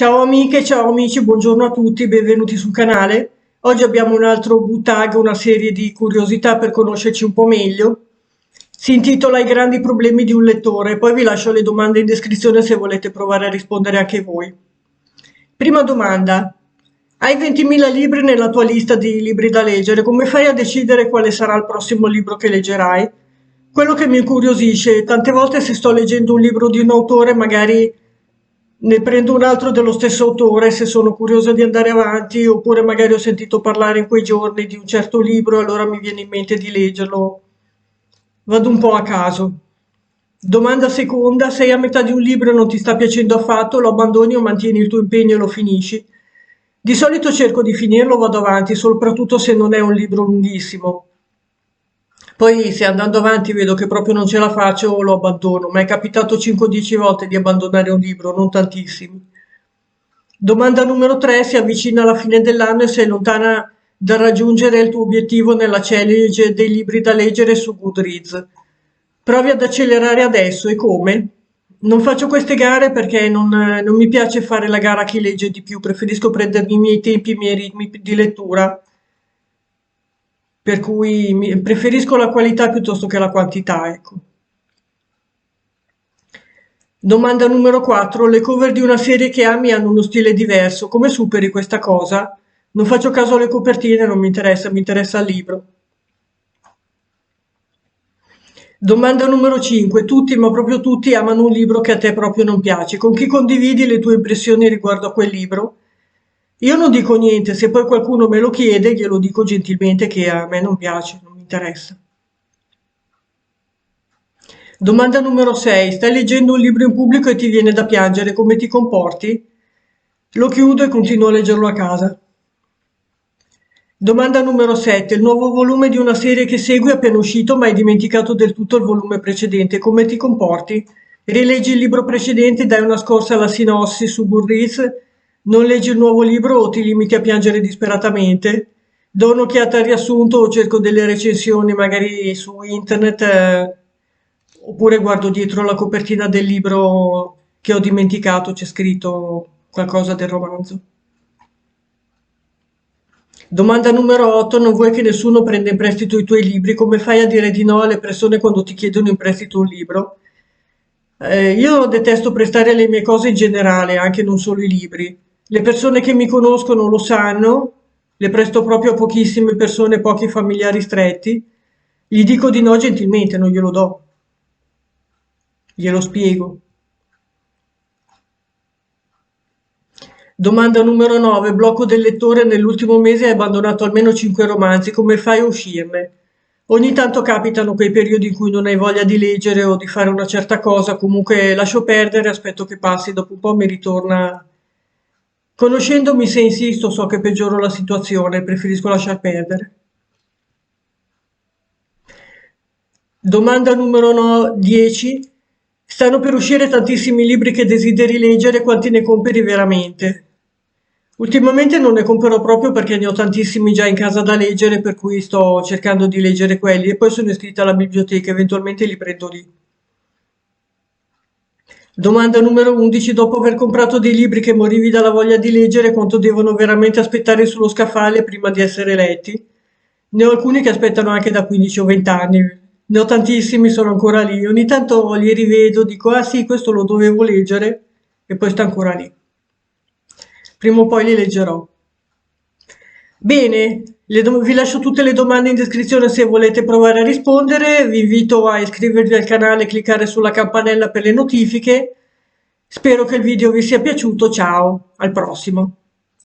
Ciao amiche, ciao amici, buongiorno a tutti, benvenuti sul canale. Oggi abbiamo un altro book tag, una serie di curiosità per conoscerci un po' meglio. Si intitola I grandi problemi di un lettore, poi vi lascio le domande in descrizione se volete provare a rispondere anche voi. Prima domanda. Hai 20.000 libri nella tua lista di libri da leggere, come fai a decidere quale sarà il prossimo libro che leggerai? Quello che mi incuriosisce, tante volte se sto leggendo un libro di un autore, magari ne prendo un altro dello stesso autore se sono curiosa di andare avanti, oppure magari ho sentito parlare in quei giorni di un certo libro e allora mi viene in mente di leggerlo. Vado un po' a caso. Domanda seconda, sei a metà di un libro e non ti sta piacendo affatto, lo abbandoni o mantieni il tuo impegno e lo finisci? Di solito cerco di finirlo, vado avanti, soprattutto se non è un libro lunghissimo. Poi se andando avanti vedo che proprio non ce la faccio, lo abbandono. Ma è capitato 5-10 volte di abbandonare un libro, non tantissimi. Domanda numero 3, si avvicina alla fine dell'anno e sei lontana dal raggiungere il tuo obiettivo nella challenge dei libri da leggere su Goodreads. Provi ad accelerare adesso e come? Non faccio queste gare perché non mi piace fare la gara a chi legge di più, preferisco prendermi i miei tempi, i miei ritmi di lettura, per cui preferisco la qualità piuttosto che la quantità, ecco. Domanda numero 4. Le cover di una serie che ami hanno uno stile diverso. Come superi questa cosa? Non faccio caso alle copertine, non mi interessa il libro. Domanda numero 5. Tutti, ma proprio tutti, amano un libro che a te proprio non piace. Con chi condividi le tue impressioni riguardo a quel libro? Io non dico niente, se poi qualcuno me lo chiede, glielo dico gentilmente che a me non piace, non mi interessa. Domanda numero 6. Stai leggendo un libro in pubblico e ti viene da piangere, come ti comporti? Lo chiudo e continuo a leggerlo a casa. Domanda numero 7. Il nuovo volume di una serie che segui è appena uscito ma hai dimenticato del tutto il volume precedente. Come ti comporti? Rileggi il libro precedente, dai una scorsa alla sinossi su Goodreads, non leggi il nuovo libro o ti limiti a piangere disperatamente? Do un'occhiata al riassunto o cerco delle recensioni magari su internet, oppure guardo dietro la copertina del libro che ho dimenticato, c'è scritto qualcosa del romanzo. Domanda numero 8. Non vuoi che nessuno prenda in prestito i tuoi libri? Come fai a dire di no alle persone quando ti chiedono in prestito un libro? Io detesto prestare le mie cose in generale, anche non solo i libri. Le persone che mi conoscono lo sanno, le presto proprio a pochissime persone, pochi familiari stretti. Gli dico di no gentilmente, non glielo do, glielo spiego. Domanda numero 9. Blocco del lettore. Nell'ultimo mese hai abbandonato almeno 5 romanzi. Come fai a uscirne? Ogni tanto capitano quei periodi in cui non hai voglia di leggere o di fare una certa cosa. Comunque lascio perdere, aspetto che passi. Dopo un po' mi ritorna. Conoscendomi, se insisto, so che peggioro la situazione. Preferisco lasciar perdere. Domanda numero 10. Stanno per uscire tantissimi libri che desideri leggere. Quanti ne compri veramente? Ultimamente non ne compro proprio perché ne ho tantissimi già in casa da leggere, per cui sto cercando di leggere quelli e poi sono iscritta alla biblioteca, eventualmente li prendo lì. Domanda numero 11. Dopo aver comprato dei libri che morivi dalla voglia di leggere, quanto devono veramente aspettare sullo scaffale prima di essere letti? Ne ho alcuni che aspettano anche da 15 o 20 anni. Ne ho tantissimi, sono ancora lì. Ogni tanto li rivedo, dico, ah sì, questo lo dovevo leggere, e poi sta ancora lì. Prima o poi li leggerò. Bene, vi lascio tutte le domande in descrizione se volete provare a rispondere. Vi invito a iscrivervi al canale e cliccare sulla campanella per le notifiche. Spero che il video vi sia piaciuto. Ciao, al prossimo.